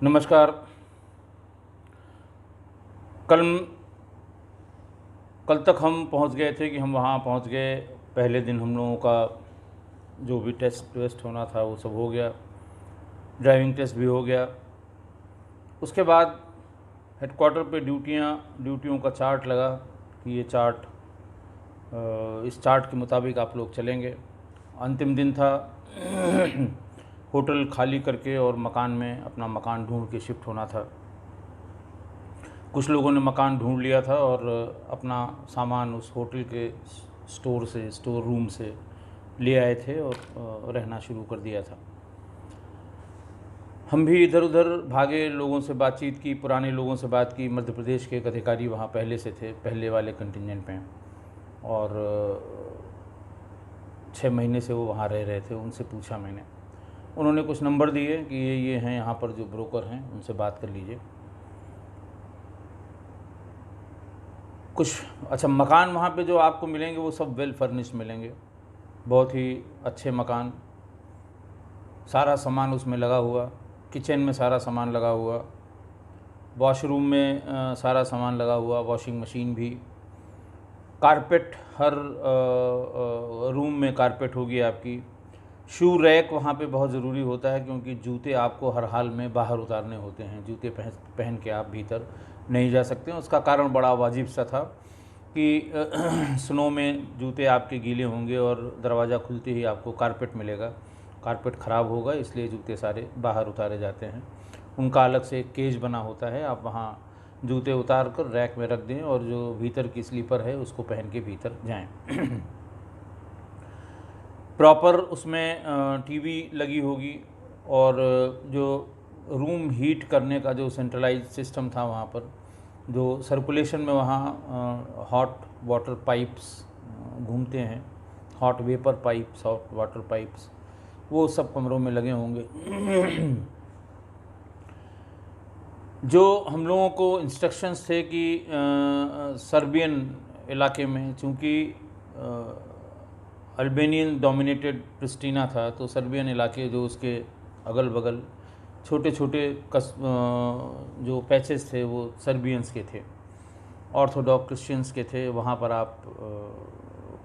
नमस्कार। कल कल तक हम पहुंच गए थे कि हम वहां पहुंच गए। पहले दिन हम लोगों का जो भी टेस्ट वेस्ट होना था वो सब हो गया, ड्राइविंग टेस्ट भी हो गया। उसके बाद हेडक्वार्टर पे ड्यूटियों का चार्ट लगा कि ये चार्ट, इस चार्ट के मुताबिक आप लोग चलेंगे। अंतिम दिन था। होटल खाली करके और मकान में अपना मकान ढूंढ के शिफ्ट होना था। कुछ लोगों ने मकान ढूंढ लिया था और अपना सामान उस होटल के स्टोर रूम से ले आए थे और रहना शुरू कर दिया था। हम भी इधर उधर भागे, लोगों से बातचीत की, पुराने लोगों से बात की। मध्य प्रदेश के एक अधिकारी वहाँ पहले से थे, पहले वाले कंटिजेंट में, और 6 महीने से वो वहाँ रह रहे थे। उनसे पूछा मैंने, उन्होंने कुछ नंबर दिए कि ये हैं यहाँ पर जो ब्रोकर हैं, उनसे बात कर लीजिए। कुछ अच्छा मकान वहाँ पे जो आपको मिलेंगे वो सब वेल फर्निश्ड मिलेंगे, बहुत ही अच्छे मकान, सारा सामान उसमें लगा हुआ, किचन में सारा सामान लगा हुआ, वॉशरूम में सारा सामान लगा हुआ, वॉशिंग मशीन भी, कारपेट, हर रूम में कारपेट होगी आपकी। शू रैक वहाँ पे बहुत ज़रूरी होता है क्योंकि जूते आपको हर हाल में बाहर उतारने होते हैं, जूते पहन के आप भीतर नहीं जा सकते हैं। उसका कारण बड़ा वाजिब सा था कि स्नो में जूते आपके गीले होंगे और दरवाज़ा खुलते ही आपको कारपेट मिलेगा, कारपेट ख़राब होगा, इसलिए जूते सारे बाहर उतारे जाते हैं। उनका अलग से एक केज बना होता है, आप वहाँ जूते उतार कर रैक में रख दें और जो भीतर की स्लीपर है उसको पहन के भीतर जाएं। प्रॉपर उसमें टीवी लगी होगी और जो रूम हीट करने का जो सेंट्रलाइज सिस्टम था वहाँ पर, जो सर्कुलेशन में वहाँ हॉट वाटर पाइप्स घूमते हैं, hot vapour pipes, hot water pipes, वो सब कमरों में लगे होंगे। जो हम लोगों को इंस्ट्रक्शंस थे कि सर्बियन इलाके में, चूँकि अल्बेनियन डोमिनेटेड प्रिस्टीना था, तो सर्बियन इलाके जो उसके अगल बगल छोटे छोटे जो पैचेस थे वो सर्बियंस के थे, ऑर्थोडॉक्स क्रिश्चियंस के थे। वहाँ पर आप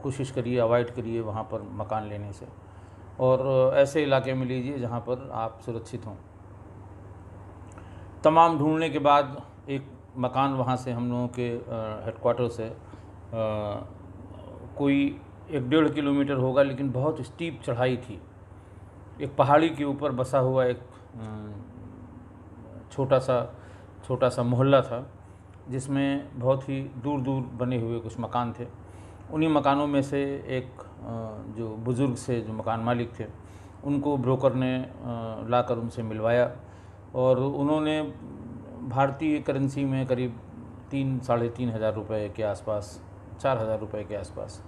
कोशिश करिए, अवॉइड करिए वहाँ पर मकान लेने से, और ऐसे इलाके में लीजिए जहाँ पर आप सुरक्षित हों। तमाम ढूंढने के बाद एक मकान वहाँ से हम लोगों के हेडक्वार्टर से कोई 1-1.5 किलोमीटर होगा, लेकिन बहुत स्टीप चढ़ाई थी। एक पहाड़ी के ऊपर बसा हुआ एक छोटा सा मोहल्ला था जिसमें बहुत ही दूर दूर बने हुए कुछ मकान थे। उन्हीं मकानों में से एक जो बुज़ुर्ग से जो मकान मालिक थे, उनको ब्रोकर ने लाकर उनसे मिलवाया और उन्होंने भारतीय करेंसी में करीब 3-3.5 हज़ार रुपये के आसपास, 4 हज़ार रुपये के आसपास,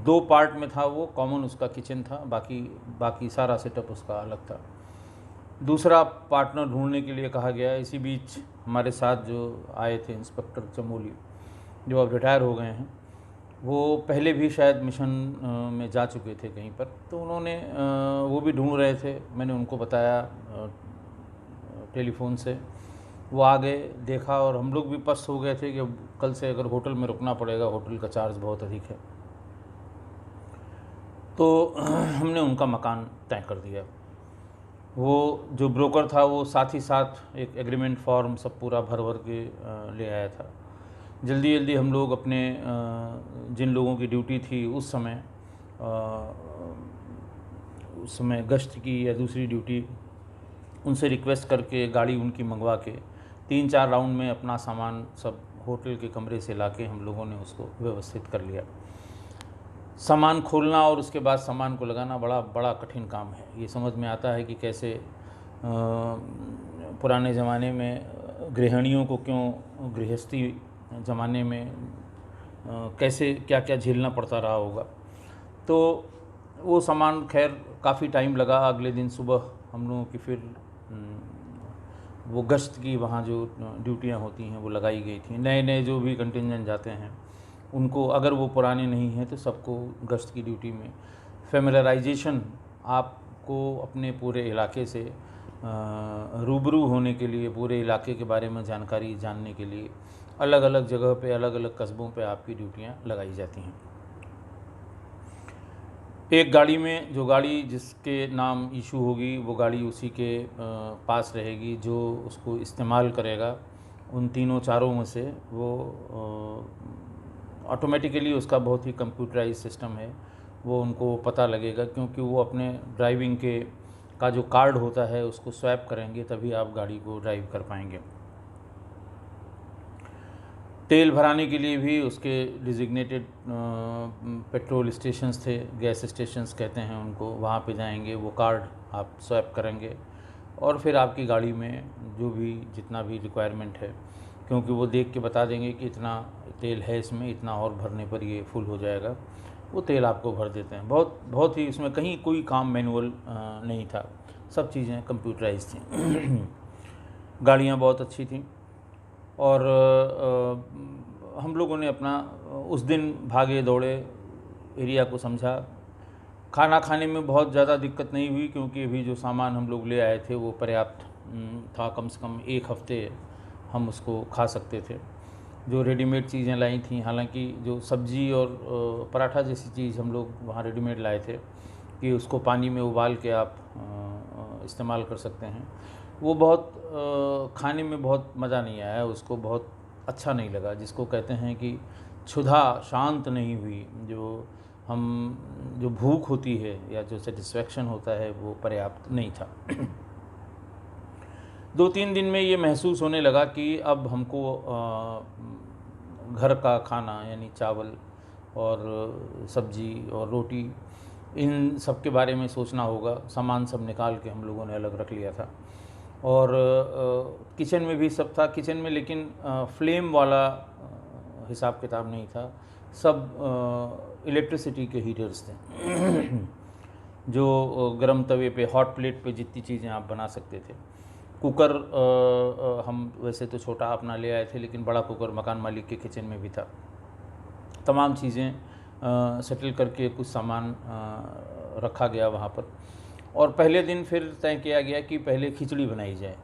2 पार्ट में था वो। कॉमन उसका किचन था, बाकी सारा सेटअप उसका अलग था। दूसरा पार्टनर ढूंढने के लिए कहा गया। इसी बीच हमारे साथ जो आए थे इंस्पेक्टर चमोली, जो अब रिटायर हो गए हैं, वो पहले भी शायद मिशन में जा चुके थे कहीं पर, तो उन्होंने वो भी ढूंढ रहे थे। मैंने उनको बताया टेलीफोन से, वो आ गए, देखा, और हम लोग भी पस्त हो गए थे कि कल से अगर होटल में रुकना पड़ेगा, होटल का चार्ज बहुत अधिक है। तो हमने उनका मकान तय कर दिया। वो जो ब्रोकर था वो साथ ही साथ एक एग्रीमेंट फॉर्म सब पूरा भर के ले आया था। जल्दी जल्दी हम लोग अपने जिन लोगों की ड्यूटी थी उस समय गश्त की या दूसरी ड्यूटी, उनसे रिक्वेस्ट करके गाड़ी उनकी मंगवा के 3-4 राउंड में अपना सामान सब होटल के कमरे से लाके हम लोगों ने उसको व्यवस्थित कर लिया। सामान खोलना और उसके बाद सामान को लगाना बड़ा कठिन काम है। ये समझ में आता है कि कैसे पुराने ज़माने में गृहिणियों को क्यों गृहस्थी ज़माने में कैसे क्या क्या झेलना पड़ता रहा होगा। तो वो सामान खैर काफ़ी टाइम लगा। अगले दिन सुबह हम लोगों की फिर वो गश्त की वहाँ जो ड्यूटियाँ होती हैं वो लगाई गई थी। नए नए जो भी कंटिजेंट जाते हैं उनको, अगर वो पुराने नहीं हैं तो सबको गश्त की ड्यूटी में फेमिलराइजेशन आपको अपने पूरे इलाके से रूबरू होने के लिए, पूरे इलाके के बारे में जानकारी जानने के लिए अलग अलग जगह पे, अलग अलग कस्बों पे आपकी ड्यूटियाँ लगाई जाती हैं। एक गाड़ी में, जो गाड़ी जिसके नाम इशू होगी वो गाड़ी उसी के पास रहेगी, जो उसको इस्तेमाल करेगा उन तीनों चारों में से वो ऑटोमेटिकली, उसका बहुत ही कंप्यूटराइज सिस्टम है, वो उनको पता लगेगा, क्योंकि वो अपने ड्राइविंग के का जो कार्ड होता है उसको स्वैप करेंगे, तभी आप गाड़ी को ड्राइव कर पाएंगे। तेल भराने के लिए भी उसके डिजिग्नेटेड पेट्रोल स्टेशंस थे, गैस स्टेशंस कहते हैं उनको, वहाँ पे जाएंगे, वो कार्ड आप स्वैप करेंगे और फिर आपकी गाड़ी में जो भी जितना भी रिक्वायरमेंट है, क्योंकि वो देख के बता देंगे कि इतना तेल है इसमें, इतना और भरने पर ये फुल हो जाएगा, वो तेल आपको भर देते हैं। बहुत बहुत ही इसमें कहीं कोई काम मैनुअल नहीं था, सब चीज़ें कंप्यूटराइज थी। गाड़ियाँ बहुत अच्छी थी और हम लोगों ने अपना उस दिन भागे दौड़े, एरिया को समझा। खाना खाने में बहुत ज़्यादा दिक्कत नहीं हुई, क्योंकि अभी जो सामान हम लोग ले आए थे वो पर्याप्त था, कम से कम 1 हफ्ते हम उसको खा सकते थे। जो रेडीमेड चीज़ें लाई थी, हालांकि जो सब्ज़ी और पराठा जैसी चीज़ हम लोग वहाँ रेडीमेड लाए थे कि उसको पानी में उबाल के आप इस्तेमाल कर सकते हैं, वो बहुत खाने में बहुत मज़ा नहीं आया, उसको बहुत अच्छा नहीं लगा, जिसको कहते हैं कि क्षुधा शांत नहीं हुई, जो भूख होती है या जो सेटिस्फैक्शन होता है वो पर्याप्त नहीं था। 2-3 दिन में ये महसूस होने लगा कि अब हमको घर का खाना यानी चावल और सब्ज़ी और रोटी, इन सब के बारे में सोचना होगा। सामान सब निकाल के हम लोगों ने अलग रख लिया था और किचन में भी सब था, किचन में लेकिन फ्लेम वाला हिसाब किताब नहीं था, सब इलेक्ट्रिसिटी के हीटर्स थे जो गरम तवे पे, हॉट प्लेट पे जितनी चीज़ें आप बना सकते थे। कुकर हम वैसे तो छोटा अपना ले आए थे, लेकिन बड़ा कुकर मकान मालिक के किचन में भी था। तमाम चीज़ें सेटल करके कुछ सामान रखा गया वहाँ पर, और पहले दिन फिर तय किया गया कि पहले खिचड़ी बनाई जाए,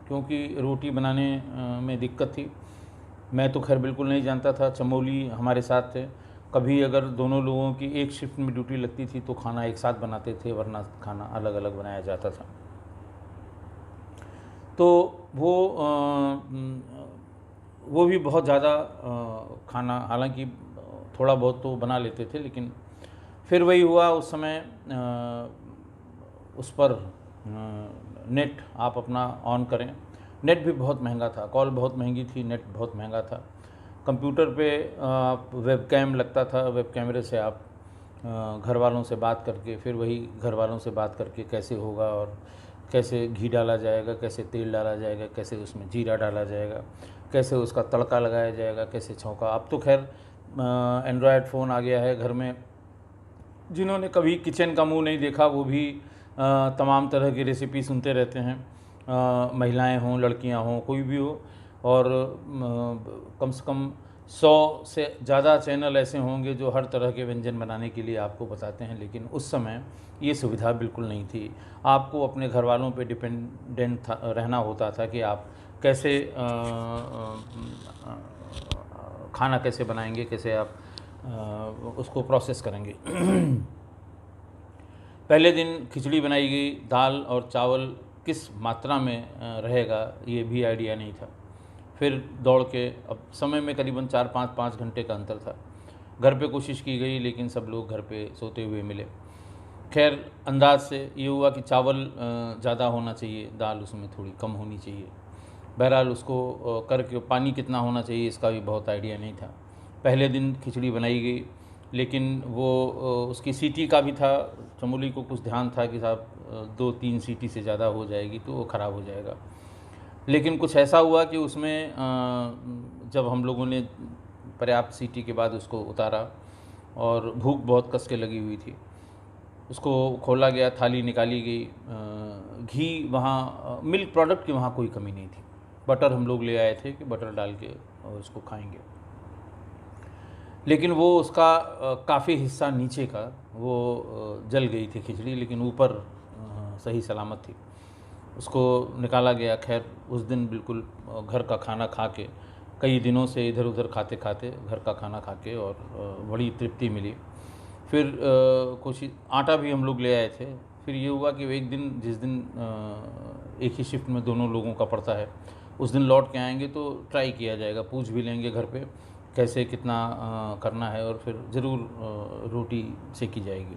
क्योंकि रोटी बनाने में दिक्कत थी। मैं तो खैर बिल्कुल नहीं जानता था, चमोली हमारे साथ थे, कभी अगर दोनों लोगों की एक शिफ्ट में ड्यूटी लगती थी तो खाना एक साथ बनाते थे, वरना खाना अलग अलग बनाया जाता था। तो वो भी बहुत ज़्यादा खाना, हालांकि थोड़ा बहुत तो बना लेते थे, लेकिन फिर वही हुआ उस समय उस पर नेट आप अपना ऑन करें। नेट भी बहुत महंगा था, कॉल बहुत महंगी थी, नेट बहुत महंगा था। कंप्यूटर पे वेब कैम लगता था, वेब कैमरे से आप घर वालों से बात करके, फिर वही घर वालों से बात करके कैसे होगा और कैसे घी डाला जाएगा, कैसे तेल डाला जाएगा, कैसे उसमें जीरा डाला जाएगा, कैसे उसका तड़का लगाया जाएगा, कैसे छौंका। अब तो खैर एंड्रॉयड फ़ोन आ गया है घर में, जिन्होंने कभी किचन का मुंह नहीं देखा वो भी तमाम तरह की रेसिपी सुनते रहते हैं, महिलाएं हों, लड़कियां हों, कोई भी हो, और कम से कम 100 से ज़्यादा चैनल ऐसे होंगे जो हर तरह के व्यंजन बनाने के लिए आपको बताते हैं। लेकिन उस समय ये सुविधा बिल्कुल नहीं थी, आपको अपने घर वालों पे डिपेंडेंट रहना होता था कि आप कैसे खाना कैसे बनाएंगे, कैसे आप उसको प्रोसेस करेंगे। पहले दिन खिचड़ी बनाई गई, दाल और चावल किस मात्रा में रहेगा ये भी आइडिया नहीं था। फिर दौड़ के, अब समय में करीबन 4-5 घंटे का अंतर था। घर पे कोशिश की गई, लेकिन सब लोग घर पे सोते हुए मिले। खैर अंदाज से ये हुआ कि चावल ज़्यादा होना चाहिए, दाल उसमें थोड़ी कम होनी चाहिए। बहरहाल उसको करके पानी कितना होना चाहिए इसका भी बहुत आइडिया नहीं था। पहले दिन खिचड़ी बनाई गई, लेकिन वो उसकी सीटी का भी था, चमोली को कुछ ध्यान था कि साहब 2-3 सीटी से ज़्यादा हो जाएगी तो वो ख़राब हो जाएगा। लेकिन कुछ ऐसा हुआ कि उसमें जब हम लोगों ने पर्याप्त सीटी के बाद उसको उतारा और भूख बहुत कस के लगी हुई थी, उसको खोला गया, थाली निकाली गई। घी वहाँ, मिल्क प्रोडक्ट की वहाँ कोई कमी नहीं थी। बटर हम लोग ले आए थे कि बटर डाल के और उसको खाएंगे, लेकिन वो उसका काफ़ी हिस्सा नीचे का वो जल गई थी खिचड़ी, लेकिन ऊपर सही सलामत थी। उसको निकाला गया। खैर उस दिन बिल्कुल घर का खाना खा के, कई दिनों से इधर उधर खाते खाते घर का खाना खा के, और बड़ी तृप्ति मिली। फिर कुछ आटा भी हम लोग ले आए थे। फिर ये हुआ कि एक दिन, जिस दिन एक ही शिफ्ट में दोनों लोगों का पड़ता है, उस दिन लौट के आएंगे तो ट्राई किया जाएगा, पूछ भी लेंगे घर पे कैसे कितना करना है, और फिर ज़रूर रोटी सेकी जाएगी।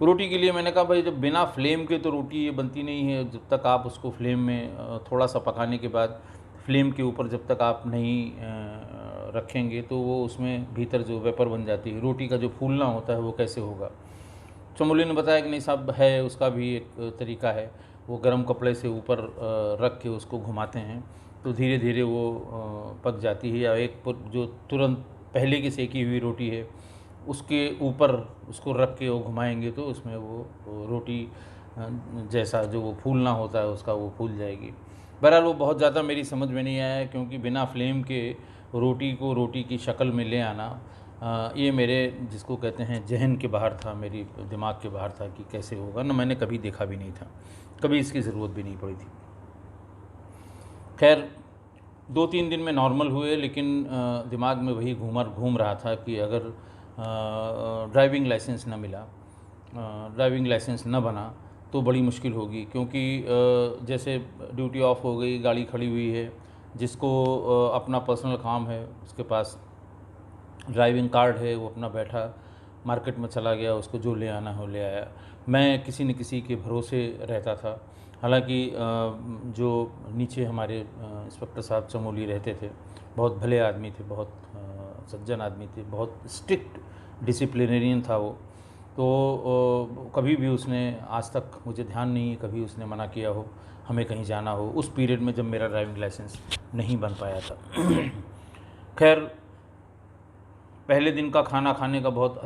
रोटी के लिए मैंने कहा भाई, जब बिना फ्लेम के तो रोटी ये बनती नहीं है, जब तक आप उसको फ्लेम में थोड़ा सा पकाने के बाद फ्लेम के ऊपर जब तक आप नहीं रखेंगे तो वो उसमें भीतर जो वेपर बन जाती है, रोटी का जो फूलना होता है वो कैसे होगा। चमोली ने बताया कि नहीं साहब, है उसका भी एक तरीका है, वो गर्म कपड़े से ऊपर रख के उसको घुमाते हैं तो धीरे धीरे वो पक जाती है। या एक जो तुरंत पहले की सेकी हुई रोटी है उसके ऊपर उसको रख के वो घुमाएंगे तो उसमें वो रोटी जैसा जो वो फूलना होता है उसका वो फूल जाएगी। बहरहाल वो बहुत ज़्यादा मेरी समझ में नहीं आया, क्योंकि बिना फ्लेम के रोटी को रोटी की शक्ल में ले आना, ये मेरे जिसको कहते हैं जहन के बाहर था, मेरी दिमाग के बाहर था कि कैसे होगा ना। मैंने कभी देखा भी नहीं था, कभी इसकी ज़रूरत भी नहीं पड़ी थी। खैर 2-3 दिन में नॉर्मल हुए, लेकिन दिमाग में वही घूम रहा था कि अगर ड्राइविंग लाइसेंस न मिला, ड्राइविंग लाइसेंस न बना तो बड़ी मुश्किल होगी। क्योंकि जैसे ड्यूटी ऑफ हो गई, गाड़ी खड़ी हुई है, जिसको अपना पर्सनल काम है, उसके पास ड्राइविंग कार्ड है, वो अपना बैठा मार्केट में चला गया, उसको जो ले आना हो ले आया। मैं किसी न किसी के भरोसे रहता था। हालांकि जो नीचे हमारे इंस्पेक्टर साहब चमोली रहते थे, बहुत भले आदमी थे, बहुत सज्जन आदमी थे, बहुत स्ट्रिक्ट डिसिप्लिनेरियन था वो। तो कभी भी उसने, आज तक मुझे ध्यान नहीं है कभी उसने मना किया हो हमें कहीं जाना हो, उस पीरियड में जब मेरा ड्राइविंग लाइसेंस नहीं बन पाया था। खैर पहले दिन का खाना खाने का बहुत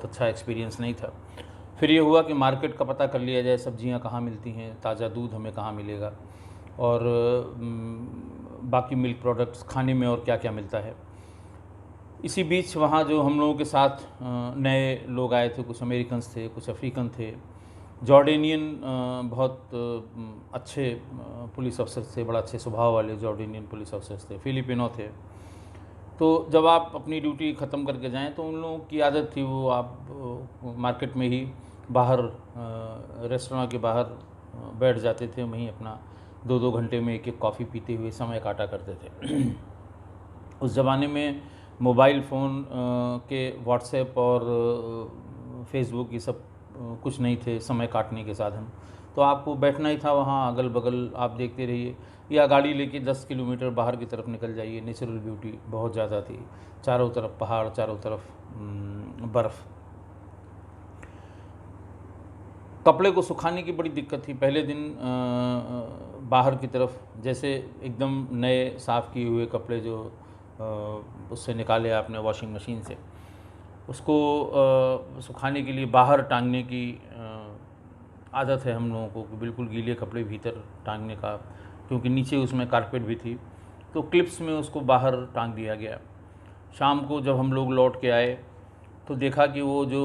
अच्छा एक्सपीरियंस नहीं था। फिर ये हुआ कि मार्केट का पता कर लिया जाए, सब्जियां कहाँ मिलती हैं, ताज़ा दूध हमें कहाँ मिलेगा, और बाकी मिल्क प्रोडक्ट्स खाने में और क्या क्या मिलता है। इसी बीच वहाँ जो हम लोगों के साथ नए लोग आए थे, कुछ अमेरिकन्स थे, कुछ अफ्रीकन थे, जॉर्डेनियन बहुत अच्छे पुलिस अफसर थे, बड़ा अच्छे स्वभाव वाले जॉर्डेनियन पुलिस अफसर थे, फिलिपिनो थे। तो जब आप अपनी ड्यूटी ख़त्म करके जाएं तो उन लोगों की आदत थी, वो आप मार्केट में ही बाहर रेस्टोरेंट के बाहर बैठ जाते थे, वहीं अपना 2-2 घंटे में एक कॉफ़ी पीते हुए समय काटा करते थे। उस ज़माने में मोबाइल फ़ोन के व्हाट्सएप और फेसबुक ये सब कुछ नहीं थे समय काटने के साधन। तो आपको बैठना ही था वहाँ, अगल बगल आप देखते रहिए, या गाड़ी लेके 10 किलोमीटर बाहर की तरफ निकल जाइए। नेचुरल ब्यूटी बहुत ज़्यादा थी, चारों तरफ पहाड़, चारों तरफ बर्फ़। कपड़े को सुखाने की बड़ी दिक्कत थी। पहले दिन बाहर की तरफ जैसे एकदम नए साफ़ किए हुए कपड़े जो उससे निकाले आपने वॉशिंग मशीन से, उसको सुखाने के लिए बाहर टांगने की आदत है हम लोगों को कि बिल्कुल गीले कपड़े भीतर टांगने का, क्योंकि नीचे उसमें कारपेट भी थी, तो क्लिप्स में उसको बाहर टांग दिया गया। शाम को जब हम लोग लौट के आए तो देखा कि वो जो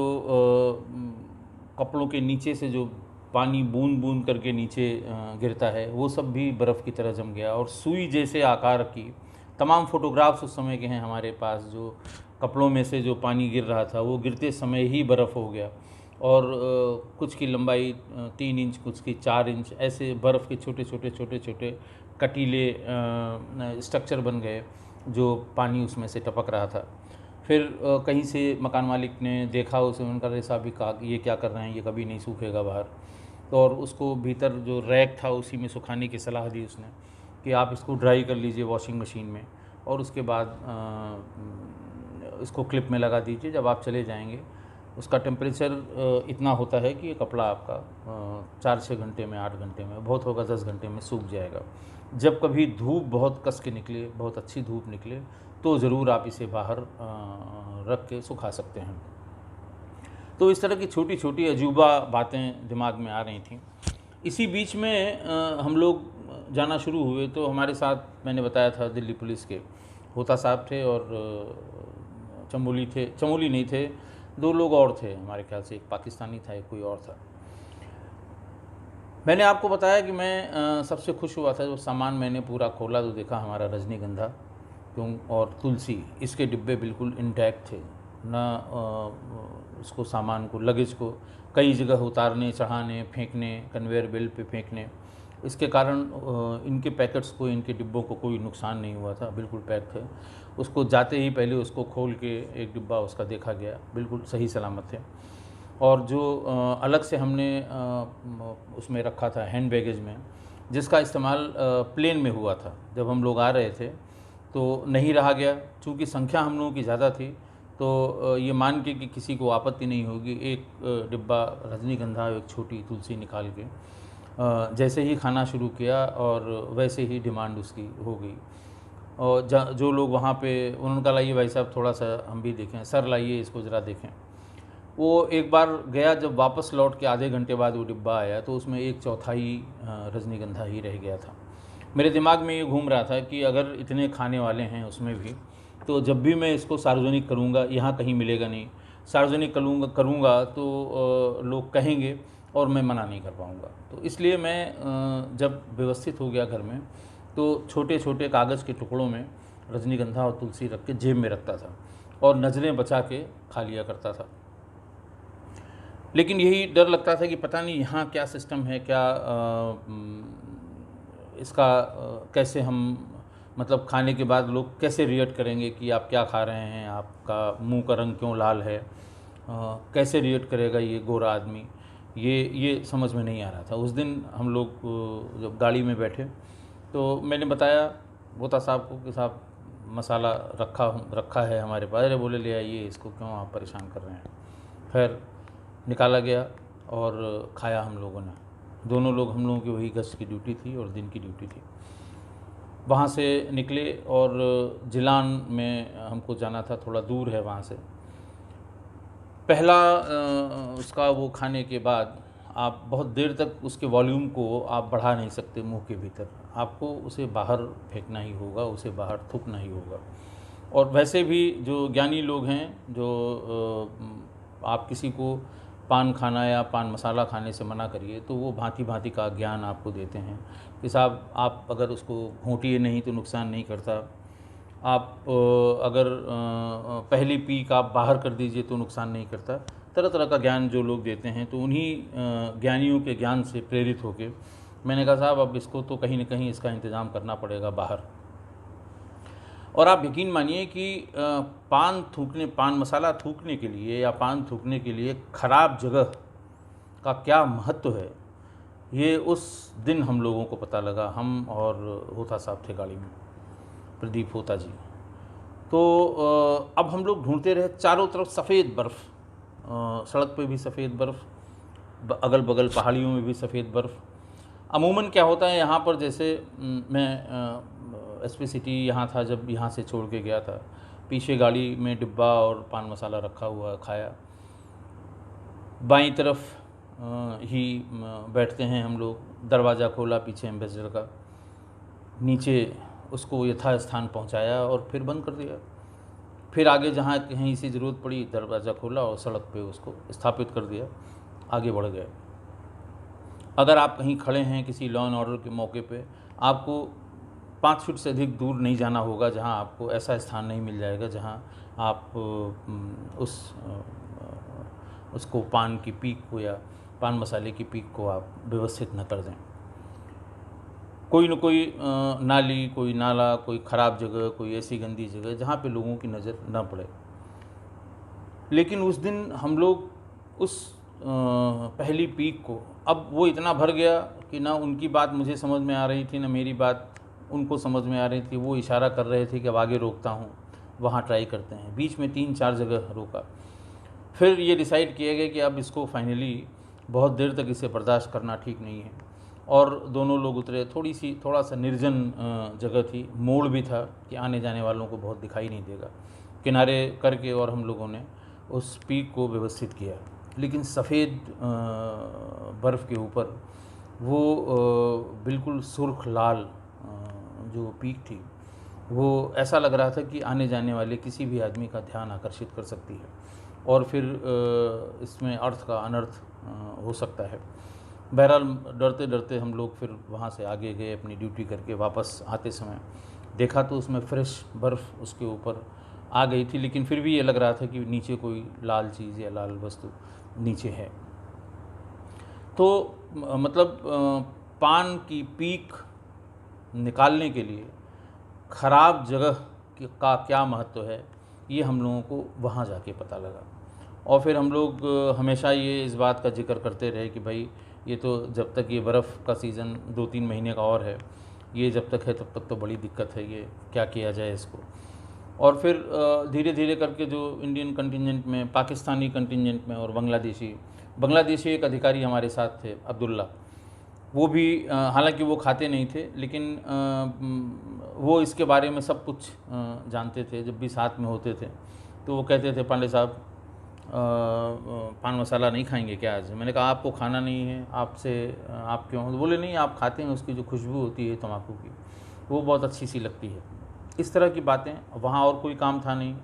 कपड़ों के नीचे से जो पानी बूंद बूंद करके नीचे गिरता है, वो सब भी बर्फ़ की तरह जम गया, और सुई जैसे आकार की तमाम फ़ोटोग्राफ्स उस समय के हैं हमारे पास। जो कपड़ों में से जो पानी गिर रहा था वो गिरते समय ही बर्फ़ हो गया, और कुछ की लंबाई 3 इंच, कुछ की 4 इंच, ऐसे बर्फ़ के छोटे छोटे कटीले स्ट्रक्चर बन गए जो पानी उसमें से टपक रहा था। फिर कहीं से मकान मालिक ने देखा उसे, उनका रेसा भी कहा कि ये क्या कर रहे हैं, ये कभी नहीं सूखेगा बाहर। तो और उसको भीतर जो रैक था उसी में सुखाने की सलाह दी उसने कि आप इसको ड्राई कर लीजिए वॉशिंग मशीन में, और उसके बाद इसको क्लिप में लगा दीजिए। जब आप चले जाएंगे उसका टेम्परेचर इतना होता है कि ये कपड़ा आपका 4-6 घंटे में, 8 घंटे में, बहुत होगा 10 घंटे में सूख जाएगा। जब कभी धूप बहुत कस के निकले, बहुत अच्छी धूप निकले, तो ज़रूर आप इसे बाहर रख के सुखा सकते हैं। तो इस तरह की छोटी छोटी अजूबा बातें दिमाग में आ रही थीं। इसी बीच में हम लोग जाना शुरू हुए तो हमारे साथ, मैंने बताया था, दिल्ली पुलिस के होता साहब थे, और चमोली थे, चमोली नहीं थे, 2 लोग और थे हमारे ख्याल से, एक पाकिस्तानी था, एक कोई और था। मैंने आपको बताया कि मैं सबसे खुश हुआ था, जो सामान मैंने पूरा खोला तो देखा हमारा रजनीगंधा क्यों और तुलसी, इसके डिब्बे बिल्कुल इंटैक्ट थे ना। इसको सामान को, लगेज को कई जगह उतारने, चढ़ाने, फेंकने, कन्वेयर बेल्ट पे फेंकने, इसके कारण इनके पैकेट्स को, इनके डिब्बों को कोई नुकसान नहीं हुआ था, बिल्कुल पैक थे। उसको जाते ही पहले उसको खोल के एक डिब्बा उसका देखा गया, बिल्कुल सही सलामत थे। और जो अलग से हमने उसमें रखा था हैंड बैगेज में, जिसका इस्तेमाल प्लेन में हुआ था जब हम लोग आ रहे थे, तो नहीं रहा गया। चूँकि संख्या हम लोगों की ज़्यादा थी, तो ये मान के कि किसी को आपत्ति नहीं होगी, एक डिब्बा रजनीगंधा, एक छोटी तुलसी निकाल के जैसे ही खाना शुरू किया और वैसे ही डिमांड उसकी हो गई। और जो लोग वहाँ पे, उन्होंने कहा लाइए भाई साहब थोड़ा सा हम भी देखें, सर लाइए इसको ज़रा देखें। वो एक बार गया, जब वापस लौट के आधे घंटे बाद वो डिब्बा आया तो उसमें 1/4 रजनीगंधा ही रह गया था। मेरे दिमाग में ये घूम रहा था कि अगर इतने खाने वाले हैं उसमें भी, तो जब भी मैं इसको सार्वजनिक करूँगा, यहाँ कहीं मिलेगा नहीं, सार्वजनिक करूँगा तो लोग कहेंगे और मैं मना नहीं कर पाऊँगा। तो इसलिए मैं जब व्यवस्थित हो गया घर में, तो छोटे छोटे कागज़ के टुकड़ों में रजनीगंधा और तुलसी रख के जेब में रखता था और नज़रें बचा के खा लिया करता था। लेकिन यही डर लगता था कि पता नहीं यहाँ क्या सिस्टम है, क्या इसका कैसे हम, मतलब खाने के बाद लोग कैसे रिएक्ट करेंगे कि आप क्या खा रहे हैं, आपका मुंह का रंग क्यों लाल है, कैसे रिएक्ट करेगा ये गोरा आदमी, ये समझ में नहीं आ रहा था। उस दिन हम लोग जब गाड़ी में बैठे तो मैंने बताया वोता साहब को कि साहब मसाला रखा है हमारे पास। अरे बोले ले आइए, इसको क्यों आप परेशान कर रहे हैं। खैर निकाला गया और खाया हम लोगों ने। दोनों लोग, हम लोगों की वही गश्त की ड्यूटी थी और दिन की ड्यूटी थी। वहाँ से निकले और जिलान में हमको जाना था, थोड़ा दूर है वहाँ से। पहला उसका वो खाने के बाद आप बहुत देर तक उसके वॉल्यूम को आप बढ़ा नहीं सकते मुंह के भीतर, आपको उसे बाहर फेंकना ही होगा, उसे बाहर थूकना ही होगा। और वैसे भी जो ज्ञानी लोग हैं, जो आप किसी को पान खाना या पान मसाला खाने से मना करिए तो वो भांति भांति का ज्ञान आपको देते हैं कि साहब आप अगर उसको घोंटिए नहीं तो नुकसान नहीं करता, आप अगर पहली पीक आप बाहर कर दीजिए तो नुकसान नहीं करता। तरह तरह का ज्ञान जो लोग देते हैं, तो उन्हीं ज्ञानियों के ज्ञान से प्रेरित होकर मैंने कहा साहब अब इसको तो कहीं न कहीं इसका इंतज़ाम करना पड़ेगा बाहर। और आप यकीन मानिए कि पान मसाला थूकने के लिए या पान थूकने के लिए ख़राब जगह का क्या महत्व है, ये उस दिन हम लोगों को पता लगा। हम और होता साहब थे गाड़ी में, प्रदीप होता जी। तो अब हम लोग ढूंढते रहे, चारों तरफ सफ़ेद बर्फ़, सड़क पे भी सफ़ेद बर्फ़, अगल बगल पहाड़ियों में भी सफ़ेद बर्फ़। अमूमन क्या होता है यहाँ पर, जैसे मैं एसपी सिटी यहाँ था, जब यहाँ से छोड़ के गया था, पीछे गाड़ी में डिब्बा और पान मसाला रखा हुआ, खाया। बाईं तरफ ही बैठते हैं हम लोग, दरवाज़ा खोला पीछे एम्बेसडर का, नीचे उसको यथास्थान पहुँचाया और फिर बंद कर दिया। फिर आगे जहाँ कहीं से ज़रूरत पड़ी दरवाज़ा खोला और सड़क पे उसको स्थापित कर दिया, आगे बढ़ गए। अगर आप कहीं खड़े हैं किसी लॉ एंड ऑर्डर के मौके पे, आपको 5 फीट से अधिक दूर नहीं जाना होगा जहां आपको ऐसा स्थान नहीं मिल जाएगा जहां आप उसको पान की पीक को या पान मसाले की पीक को आप व्यवस्थित न कर दें। कोई न कोई नाली, कोई नाला, कोई ख़राब जगह, कोई ऐसी गंदी जगह जहाँ पे लोगों की नज़र न पड़े। लेकिन उस दिन हम लोग उस पहली पीक को, अब वो इतना भर गया कि ना उनकी बात मुझे समझ में आ रही थी, ना मेरी बात उनको समझ में आ रही थी। वो इशारा कर रहे थे कि अब आगे रोकता हूँ, वहाँ ट्राई करते हैं। बीच में 3-4 जगह रोका। फिर ये डिसाइड किया गया कि अब इसको फाइनली बहुत देर तक इसे बर्दाश्त करना ठीक नहीं है, और दोनों लोग उतरे। थोड़ा सा निर्जन जगह थी, मोड़ भी था कि आने जाने वालों को बहुत दिखाई नहीं देगा, किनारे करके, और हम लोगों ने उस पीक को व्यवस्थित किया। लेकिन सफ़ेद बर्फ़ के ऊपर वो बिल्कुल सुर्ख लाल जो पीक थी, वो ऐसा लग रहा था कि आने जाने वाले किसी भी आदमी का ध्यान आकर्षित कर सकती है और फिर इसमें अर्थ का अनर्थ हो सकता है। बहरहाल डरते डरते हम लोग फिर वहाँ से आगे गए, अपनी ड्यूटी करके वापस आते समय देखा तो उसमें फ्रेश बर्फ़ उसके ऊपर आ गई थी, लेकिन फिर भी ये लग रहा था कि नीचे कोई लाल चीज़ या लाल वस्तु नीचे है। तो मतलब पान की पीक निकालने के लिए ख़राब जगह का क्या महत्व है, ये हम लोगों को वहाँ जाके पता लगा। और फिर हम लोग हमेशा ये इस बात का जिक्र करते रहे कि भाई ये तो जब तक ये बर्फ़ का सीज़न 2-3 महीने का और है, ये जब तक है तब तक तो बड़ी दिक्कत है, ये क्या किया जाए इसको। और फिर धीरे धीरे करके जो इंडियन कंटिजेंट में, पाकिस्तानी कंटिजेंट में और बांग्लादेशी एक अधिकारी हमारे साथ थे, अब्दुल्ला, वो भी हालांकि वो खाते नहीं थे, लेकिन वो इसके बारे में सब कुछ जानते थे। जब भी साथ में होते थे तो वो कहते थे, पांडे साहब पान मसाला नहीं खाएंगे क्या आज? मैंने कहा आपको खाना नहीं है, आप क्यों? तो बोले नहीं, आप खाते हैं, उसकी जो खुशबू होती है तम्बाकू की, वो बहुत अच्छी सी लगती है। इस तरह की बातें। वहाँ और कोई काम था नहीं,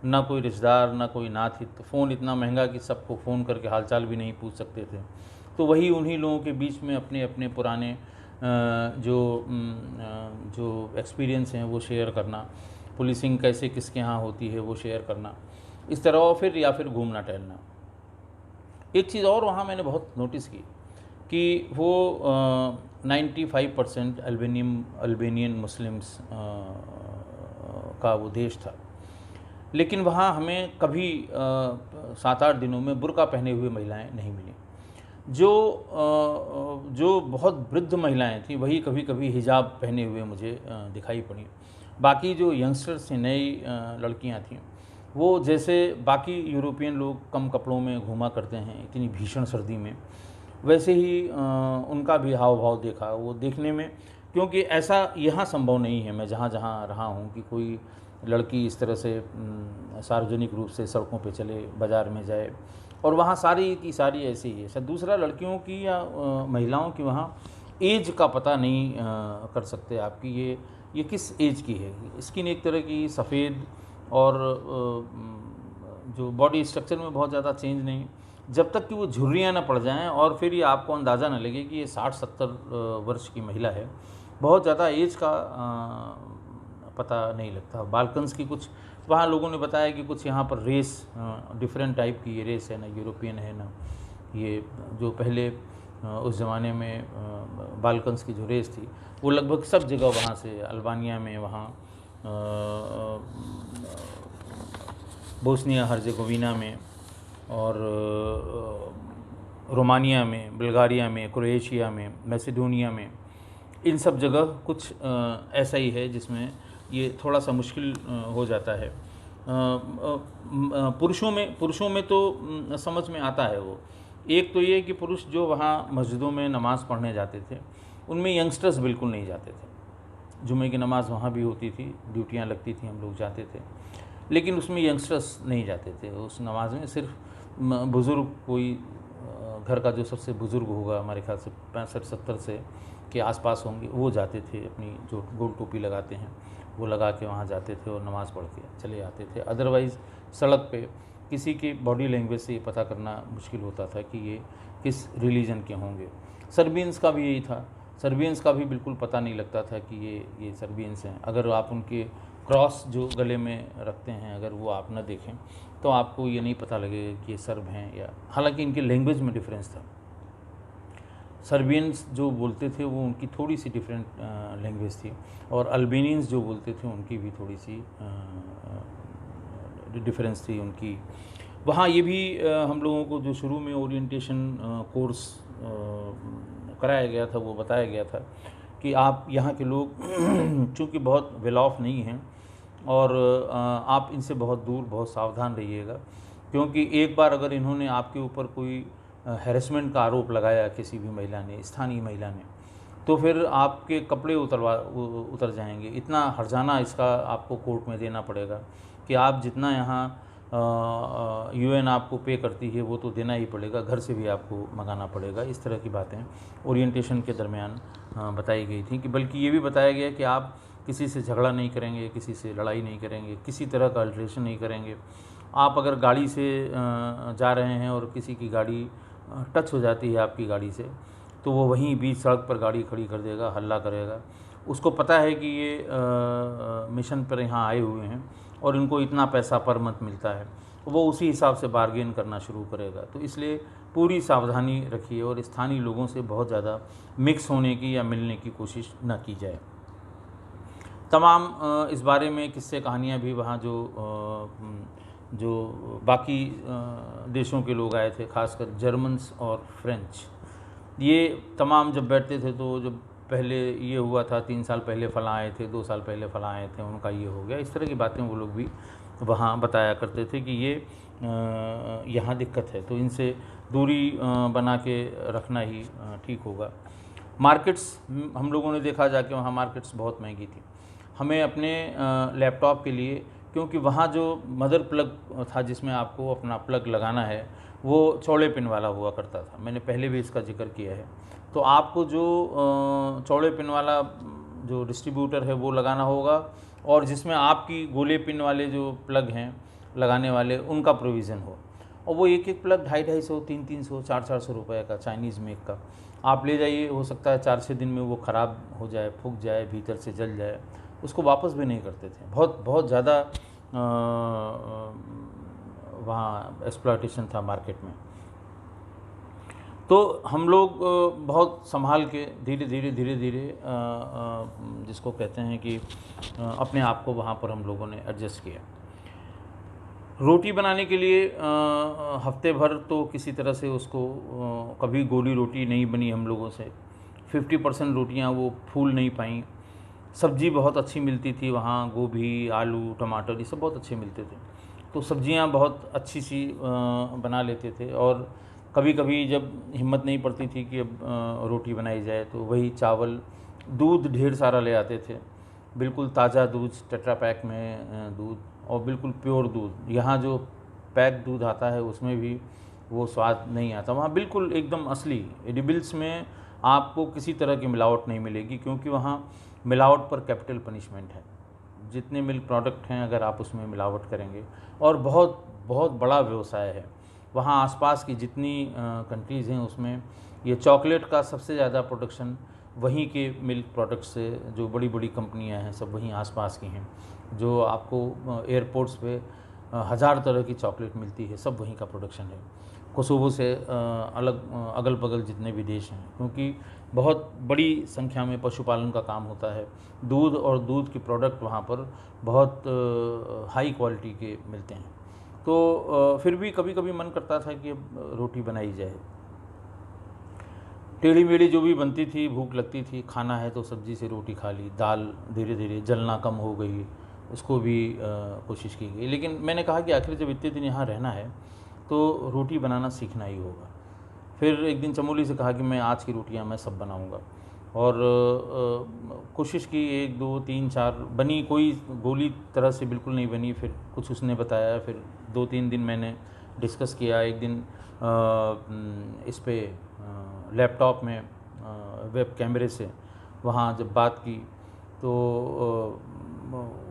ना कोई रिश्तेदार, ना कोई नाथ हित। फ़ोन इतना महंगा कि सबको फ़ोन करके हालचाल भी नहीं पूछ सकते थे। तो वही उन्हीं लोगों के बीच में अपने अपने पुराने जो एक्सपीरियंस हैं वो शेयर करना, पुलिसिंग कैसे किसके यहाँ होती है वो शेयर करना, इस तरह। और फिर या फिर घूमना टहलना। एक चीज़ और वहाँ मैंने बहुत नोटिस की कि वो 95% अल्बेनियन मुस्लिम्स का वो देश था, लेकिन वहाँ हमें कभी 7-8 दिनों में बुर्का पहने हुए महिलाएं नहीं मिली। जो बहुत वृद्ध महिलाएं थीं वही कभी कभी हिजाब पहने हुए मुझे दिखाई पड़ी। बाकी जो यंगस्टर्स थी, नई लड़कियां थीं, वो जैसे बाकी यूरोपियन लोग कम कपड़ों में घूमा करते हैं इतनी भीषण सर्दी में, वैसे ही उनका भी हाव भाव देखा वो देखने में। क्योंकि ऐसा यहाँ संभव नहीं है, मैं जहाँ जहाँ रहा हूँ, कि कोई लड़की इस तरह से सार्वजनिक रूप से सड़कों पे चले, बाज़ार में जाए, और वहाँ सारी की सारी ऐसी ही है। सर दूसरा, लड़कियों की या महिलाओं की वहाँ एज का पता नहीं कर सकते आपकी ये किस एज की है। स्किन एक तरह की सफ़ेद, और जो बॉडी स्ट्रक्चर में बहुत ज़्यादा चेंज नहीं, जब तक कि वो झुर्रियाँ ना पड़ जाएं और फिर ये आपको अंदाज़ा न लगे कि ये 60-70 वर्ष की महिला है। बहुत ज़्यादा एज का पता नहीं लगता। बाल्कन्स की कुछ वहाँ लोगों ने बताया कि कुछ यहाँ पर रेस, डिफरेंट टाइप की ये रेस है, ना यूरोपियन है, ना ये जो पहले उस ज़माने में बाल्कन्स की जो रेस थी वो लगभग सब जगह वहाँ से, अल्बानिया में, वहाँ बोस्निया हर्जेगोविना में, और रोमानिया में, बुल्गारिया में, क्रोएशिया में, मैसेडोनिया में, इन सब जगह कुछ ऐसा ही है जिसमें ये थोड़ा सा मुश्किल हो जाता है। पुरुषों में तो समझ में आता है वो। एक तो ये कि पुरुष जो वहाँ मस्जिदों में नमाज़ पढ़ने जाते थे उनमें यंगस्टर्स बिल्कुल नहीं जाते थे। जुमे की नमाज़ वहाँ भी होती थी, ड्यूटियाँ लगती थी, हम लोग जाते थे, लेकिन उसमें यंगस्टर्स नहीं जाते थे। उस नमाज में सिर्फ बुज़ुर्ग, कोई घर का जो सबसे बुज़ुर्ग होगा, हमारे ख्याल से 65-70 से के आसपास होंगे, वो जाते थे, अपनी जो गोल टोपी लगाते हैं वो लगा के वहाँ जाते थे और नमाज़ पढ़ के चले आते थे। अदरवाइज़ सड़क पे किसी की बॉडी लैंग्वेज से ये पता करना मुश्किल होता था कि ये किस रिलीजन के होंगे। सर्बियंस का भी यही था, सर्बियंस का भी बिल्कुल पता नहीं लगता था कि ये सर्बियंस हैं। अगर आप उनके क्रॉस जो गले में रखते हैं, अगर वो आप न देखें तो आपको ये नहीं पता लगेगा कि ये सर्ब हैं, या हालांकि इनके लैंग्वेज में डिफरेंस था। सर्बियंस जो बोलते थे वो उनकी थोड़ी सी डिफरेंट लैंग्वेज थी, और अल्बेनियंस जो बोलते थे उनकी भी थोड़ी सी डिफरेंस थी उनकी। वहाँ ये भी हम लोगों को जो शुरू में ओरिएंटेशन कोर्स कराया गया था वो बताया गया था कि आप यहाँ के लोग चूँकि बहुत वेल ऑफ नहीं हैं, और आप इनसे बहुत दूर, बहुत सावधान रहिएगा, क्योंकि एक बार अगर इन्होंने आपके ऊपर कोई हैरेसमेंट का आरोप लगाया किसी भी महिला ने, स्थानीय महिला ने, तो फिर आपके कपड़े उतर जाएंगे। इतना हर्जाना इसका आपको कोर्ट में देना पड़ेगा कि आप जितना यहाँ यूएन आपको पे करती है वो तो देना ही पड़ेगा, घर से भी आपको मंगाना पड़ेगा। इस तरह की बातें ओरिएंटेशन के दरमियान बताई गई थी। कि बल्कि ये भी बताया गया कि आप किसी से झगड़ा नहीं करेंगे, किसी से लड़ाई नहीं करेंगे, किसी तरह का अल्ट्रेशन नहीं करेंगे। आप अगर गाड़ी से जा रहे हैं और किसी की गाड़ी टच हो जाती है आपकी गाड़ी से, तो वो वहीं बीच सड़क पर गाड़ी खड़ी कर देगा, हल्ला करेगा। उसको पता है कि ये मिशन पर यहाँ आए हुए हैं और इनको इतना पैसा पर मंथ मिलता है, वो उसी हिसाब से बार्गेन करना शुरू करेगा। तो इसलिए पूरी सावधानी रखिए और स्थानीय लोगों से बहुत ज़्यादा मिक्स होने की या मिलने की कोशिश न की जाए। तमाम इस बारे में किस्से कहानियाँ भी वहाँ जो बाकी देशों के लोग आए थे, खासकर जर्मन्स और फ्रेंच, ये तमाम जब बैठते थे तो जब पहले ये हुआ था 3 साल पहले फलां आए थे, 2 साल पहले फलां आए थे, उनका ये हो गया, इस तरह की बातें वो लोग भी वहाँ बताया करते थे कि ये यहाँ दिक्कत है, तो इनसे दूरी बना के रखना ही ठीक होगा। मार्केट्स हम लोगों ने देखा जाके वहाँ मार्केट्स बहुत महंगी थी। हमें अपने लैपटॉप के लिए, क्योंकि वहाँ जो मदर प्लग था जिसमें आपको अपना प्लग लगाना है वो चौड़े पिन वाला हुआ करता था, मैंने पहले भी इसका जिक्र किया है। तो आपको जो चौड़े पिन वाला जो डिस्ट्रीब्यूटर है वो लगाना होगा, और जिसमें आपकी गोले पिन वाले जो प्लग हैं लगाने वाले उनका प्रोविज़न हो। और वो एक एक प्लग 250-250, 300-300, 400-400 रुपये का चाइनीज़ मेक का आप ले जाइए। हो सकता है 4-6 दिन में वो ख़राब हो जाए, फूक जाए, भीतर से जल जाए, उसको वापस भी नहीं करते थे। बहुत ज़्यादा वहाँ एक्सप्लॉयटेशन था मार्केट में। तो हम लोग बहुत संभाल के धीरे धीरे जिसको कहते हैं कि अपने आप को वहाँ पर हम लोगों ने एडजस्ट किया। रोटी बनाने के लिए हफ्ते भर तो किसी तरह से उसको कभी गोली रोटी नहीं बनी हम लोगों से। 50% रोटियाँ वो फूल नहीं पाईं। सब्ज़ी बहुत अच्छी मिलती थी वहाँ, गोभी, आलू, टमाटर ये सब बहुत अच्छे मिलते थे, तो सब्जियाँ बहुत अच्छी सी बना लेते थे। और कभी कभी जब हिम्मत नहीं पड़ती थी कि अब रोटी बनाई जाए तो वही चावल, दूध ढेर सारा ले आते थे, बिल्कुल ताज़ा दूध, टेट्रा पैक में दूध, और बिल्कुल प्योर दूध। यहाँ जो पैक दूध आता है उसमें भी वो स्वाद नहीं आता, वहाँ बिल्कुल एकदम असली एडिबल्स में आपको किसी तरह की मिलावट नहीं मिलेगी, क्योंकि वहाँ मिलावट पर कैपिटल पनिशमेंट है। जितने मिल्क प्रोडक्ट हैं अगर आप उसमें मिलावट करेंगे, और बहुत बहुत बड़ा व्यवसाय है वहाँ। आसपास की जितनी कंट्रीज़ हैं उसमें ये चॉकलेट का सबसे ज़्यादा प्रोडक्शन वहीं के मिल्क प्रोडक्ट से, जो बड़ी बड़ी कंपनियां हैं सब वहीं आसपास की हैं। जो आपको एयरपोर्ट्स पे 1000 तरह की चॉकलेट मिलती है, सब वहीं का प्रोडक्शन है। कोसोवो से अगल बगल जितने भी देश हैं, क्योंकि बहुत बड़ी संख्या में पशुपालन का काम होता है। दूध और दूध के प्रोडक्ट वहाँ पर बहुत हाई क्वालिटी के मिलते हैं। तो फिर भी कभी कभी मन करता था कि अब रोटी बनाई जाए। टेढ़ी मेढ़ी जो भी बनती थी, भूख लगती थी, खाना है तो सब्जी से रोटी खा ली। दाल धीरे धीरे जलना कम हो गई, उसको भी कोशिश की गई। लेकिन मैंने कहा कि आखिर जब इतने दिन यहाँ रहना है तो रोटी बनाना सीखना ही होगा। फिर एक दिन चमोली से कहा कि मैं आज की रोटियाँ मैं सब बनाऊँगा, और कोशिश की, 1 2 3 4 बनी, कोई गोली तरह से बिल्कुल नहीं बनी। फिर कुछ उसने बताया, फिर 2-3 दिन मैंने डिस्कस किया। एक दिन इस पे लैपटॉप में वेब कैमरे से वहाँ जब बात की तो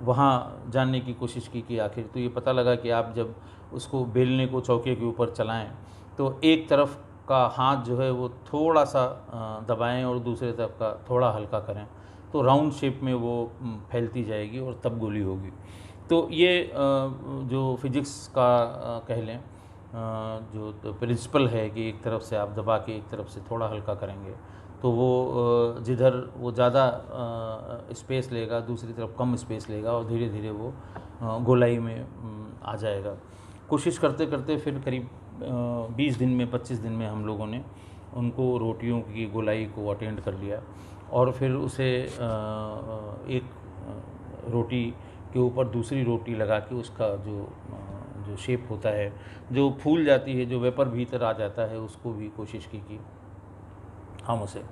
वहाँ जानने की कोशिश की कि आखिर, तो ये पता लगा कि आप जब उसको बेलने को चौके के ऊपर चलाएं तो एक तरफ का हाथ जो है वो थोड़ा सा दबाएं और दूसरे तरफ का थोड़ा हल्का करें, तो राउंड शेप में वो फैलती जाएगी और तब गोली होगी। तो ये जो फिजिक्स का कह लें जो तो प्रिंसिपल है कि एक तरफ से आप दबा के एक तरफ से थोड़ा हल्का करेंगे तो वो जिधर वो ज़्यादा स्पेस लेगा दूसरी तरफ कम स्पेस लेगा, और धीरे धीरे वो गोलाई में आ जाएगा। कोशिश करते करते फिर करीब 20 दिन में 25 दिन में हम लोगों ने उनको रोटियों की गोलाई को अटेंड कर लिया, और फिर उसे एक रोटी के ऊपर दूसरी रोटी लगा के उसका जो शेप होता है, जो फूल जाती है, जो वेपर भीतर आ जाता है, उसको भी कोशिश की हम उसे।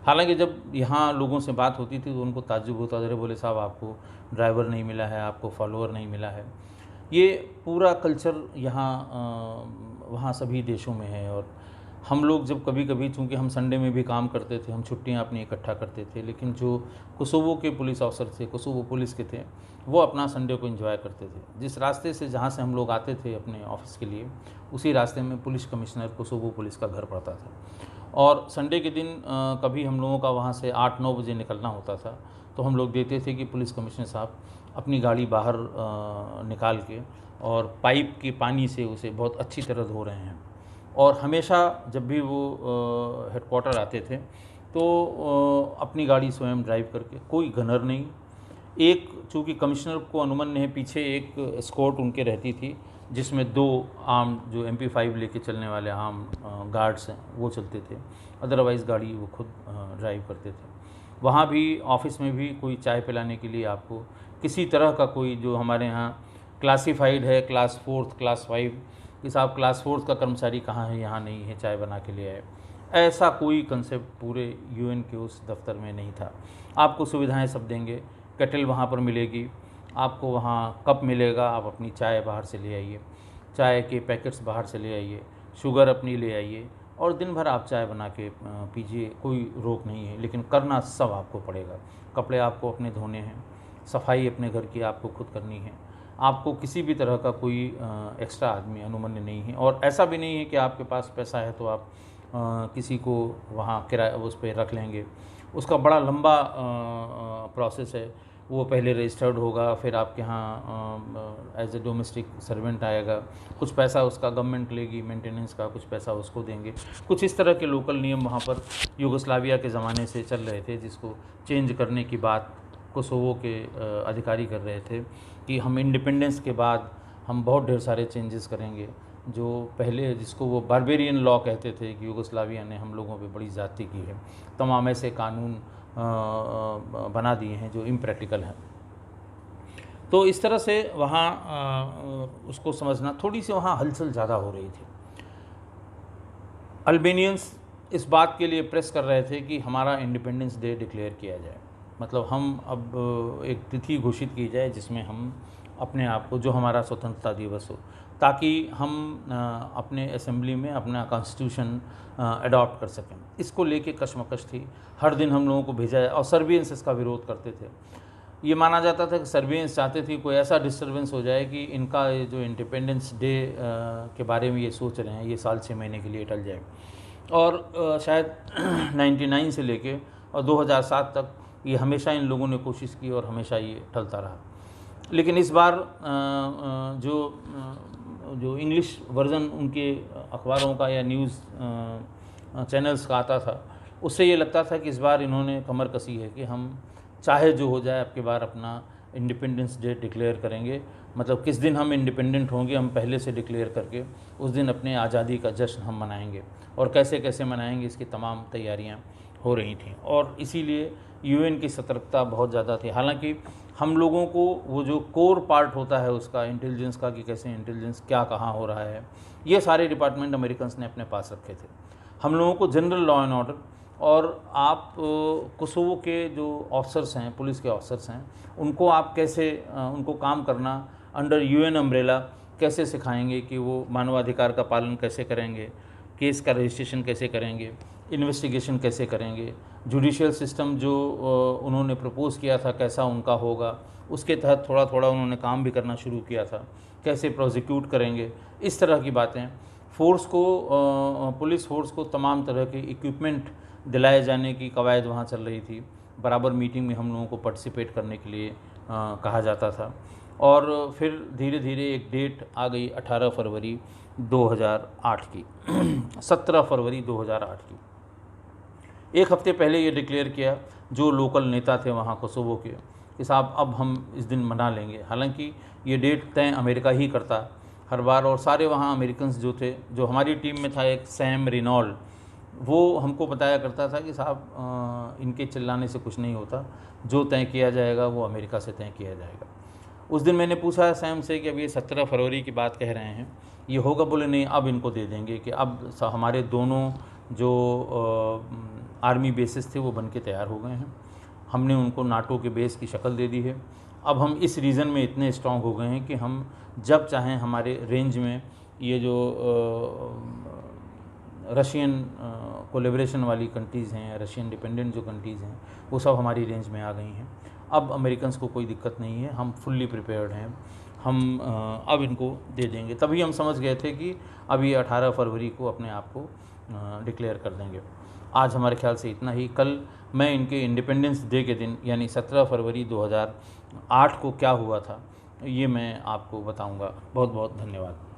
हालांकि जब यहाँ लोगों से बात होती थी तो उनको ताज्जुब होता था, बोले साहब आपको ड्राइवर नहीं मिला है, आपको फॉलोअर नहीं मिला है। ये पूरा कल्चर यहाँ वहाँ सभी देशों में है। और हम लोग जब कभी कभी, चूँकि हम संडे में भी काम करते थे, हम छुट्टियाँ अपनी इकट्ठा करते थे, लेकिन जो कोसोवो के पुलिस ऑफिसर थे, कोसोवो पुलिस के थे, वो अपना संडे को एंजॉय करते थे। जिस रास्ते से जहाँ से हम लोग आते थे अपने ऑफिस के लिए, उसी रास्ते में पुलिस कमिश्नर कोसोवो पुलिस का घर पड़ता था। और संडे के दिन कभी हम लोगों का वहाँ से 8-9 बजे निकलना होता था, तो हम लोग देते थे कि पुलिस कमिश्नर साहब अपनी गाड़ी बाहर निकाल के और पाइप के पानी से उसे बहुत अच्छी तरह धो रहे हैं। और हमेशा जब भी वो हेडक्वार्टर आते थे तो अपनी गाड़ी स्वयं ड्राइव करके, कोई गनर नहीं। एक चूँकि कमिश्नर को अनुमन है, पीछे एक एस्कॉर्ट उनके रहती थी जिसमें 2 आर्म जो MP5 लेके चलने वाले आर्म गार्ड्स हैं वो चलते थे, अदरवाइज़ गाड़ी वो खुद ड्राइव करते थे। वहाँ भी ऑफिस में भी कोई चाय पिलाने के लिए आपको किसी तरह का कोई, जो हमारे यहाँ क्लासिफाइड है क्लास 4, क्लास 5, कि साहब क्लास 4 का कर्मचारी कहाँ है, यहाँ नहीं है, चाय बना के ले आए, ऐसा कोई कंसेप्ट पूरे UN के उस दफ्तर में नहीं था। आपको सुविधाएं सब देंगे, केटल वहाँ पर मिलेगी, आपको वहाँ कप मिलेगा, आप अपनी चाय बाहर से ले आइए, चाय के पैकेट्स बाहर से ले आइए, शुगर अपनी ले आइए और दिन भर आप चाय बना के पीजिए, कोई रोक नहीं है। लेकिन करना सब आपको पड़ेगा। कपड़े आपको अपने धोने हैं, सफाई अपने घर की आपको खुद करनी है, आपको किसी भी तरह का कोई एक्स्ट्रा आदमी अनुमन्य नहीं है। और ऐसा भी नहीं है कि आपके पास पैसा है तो आप किसी को वहाँ किराया उस पर रख लेंगे। उसका बड़ा लंबा प्रोसेस है। वो पहले रजिस्टर्ड होगा, फिर आपके यहाँ एज ए डोमेस्टिक सर्वेंट आएगा, कुछ पैसा उसका गवर्नमेंट लेगी मेंटेनेंस का, कुछ पैसा उसको देंगे। कुछ इस तरह के लोकल नियम वहाँ पर यूगोस्लाविया के ज़माने से चल रहे थे, जिसको चेंज करने की बात कोसोवो के अधिकारी कर रहे थे कि हम इंडिपेंडेंस के बाद हम बहुत ढेर सारे चेंजेस करेंगे। जो पहले जिसको वो बारबेरियन लॉ कहते थे कि यूगोस्लाविया ने हम लोगों पे बड़ी ज़्यादती की है, तमाम ऐसे कानून बना दिए हैं जो इम्प्रैक्टिकल हैं। तो इस तरह से वहाँ उसको समझना, थोड़ी सी वहाँ हलचल ज़्यादा हो रही थी। अल्बेनियंस इस बात के लिए प्रेस कर रहे थे कि हमारा इंडिपेंडेंस डे डिक्लेयर किया जाए, मतलब हम अब एक तिथि घोषित की जाए जिसमें हम अपने आप को, जो हमारा स्वतंत्रता दिवस हो, ताकि हम अपने असेंबली में अपना कॉन्स्टिट्यूशन अडॉप्ट कर सकें। इसको लेके कशमकश थी, हर दिन हम लोगों को भेजा जाए। और सर्बियंस इसका विरोध करते थे। ये माना जाता था कि सर्बियंस चाहते थे कोई ऐसा डिस्टर्बेंस हो जाए कि इनका ये जो इंडिपेंडेंस डे के बारे में ये सोच रहे हैं, ये साल 6 महीने के लिए टल जाए। और शायद 99 से लेके और 2007 तक ये हमेशा इन लोगों ने कोशिश की और हमेशा ये टलता रहा। लेकिन इस बार जो इंग्लिश वर्ज़न उनके अखबारों का या न्यूज़ चैनल्स का आता था, उससे ये लगता था कि इस बार इन्होंने कमर कसी है कि हम चाहे जो हो जाए अब की बार अपना इंडिपेंडेंस डे डिक्लेयर करेंगे। मतलब किस दिन हम इंडिपेंडेंट होंगे, हम पहले से डिक्लेयर करके उस दिन अपने आज़ादी का जश्न हम मनाएंगे, और कैसे कैसे मनाएंगे इसकी तमाम तैयारियां हो रही थीं। और इसीलिए UN की सतर्कता बहुत ज़्यादा थी। हालांकि हम लोगों को वो जो कोर पार्ट होता है उसका इंटेलिजेंस का, कि कैसे इंटेलिजेंस क्या कहाँ हो रहा है, ये सारे डिपार्टमेंट अमेरिकन्स ने अपने पास रखे थे। हम लोगों को जनरल लॉ एंड ऑर्डर, और आप कोसोवो के जो ऑफिसर्स हैं, पुलिस के ऑफिसर्स हैं, उनको आप कैसे उनको काम करना अंडर UN अम्ब्रेला कैसे सिखाएंगे, कि वो मानवाधिकार का पालन कैसे करेंगे, केस का रजिस्ट्रेशन कैसे करेंगे, इन्वेस्टिगेशन कैसे करेंगे, जुडिशियल सिस्टम जो उन्होंने प्रपोज़ किया था कैसा उनका होगा, उसके तहत थोड़ा थोड़ा उन्होंने काम भी करना शुरू किया था, कैसे प्रोसिक्यूट करेंगे, इस तरह की बातें। फोर्स को, पुलिस फोर्स को तमाम तरह के इक्विपमेंट दिलाए जाने की कवायद वहाँ चल रही थी। बराबर मीटिंग में हम लोगों को पार्टिसिपेट करने के लिए कहा जाता था। और फिर धीरे धीरे एक डेट आ गई 18 फरवरी 2008 की 17 फरवरी 2008 की। एक हफ्ते पहले ये डिक्लेयर किया जो लोकल नेता थे वहाँ कोसोवो के, कि साहब अब हम इस दिन मना लेंगे। हालांकि ये डेट तय अमेरिका ही करता हर बार, और सारे वहाँ अमेरिकन्स जो थे, जो हमारी टीम में था एक सैम रिनॉल्ड, वो हमको बताया करता था कि साहब इनके चिल्लाने से कुछ नहीं होता, जो तय किया जाएगा वो अमेरिका से तय किया जाएगा। उस दिन मैंने पूछा सैम से कि अब ये 17 फरवरी की बात कह रहे हैं, ये होगा? बोले नहीं, अब इनको दे देंगे, कि अब हमारे दोनों जो आर्मी बेसिस थे वो बन के तैयार हो गए हैं, हमने उनको नाटो के बेस की शक्ल दे दी है। अब हम इस रीजन में इतने स्ट्रॉन्ग हो गए हैं कि हम जब चाहें हमारे रेंज में ये जो रशियन कोलेब्रेशन वाली कंट्रीज़ हैं, रशियन डिपेंडेंट जो कंट्रीज़ हैं, वो सब हमारी रेंज में आ गई हैं। अब अमेरिकन्स को कोई दिक्कत नहीं है, हम फुल्ली प्रिपेयर्ड हैं, हम अब इनको दे देंगे। तभी हम समझ गए थे कि अब ये 18 फरवरी को अपने आप को डिक्लेयर कर देंगे। आज हमारे ख्याल से इतना ही। कल मैं इनके इंडिपेंडेंस डे के दिन यानी 17 फरवरी 2008 को क्या हुआ था ये मैं आपको बताऊंगा। बहुत बहुत धन्यवाद।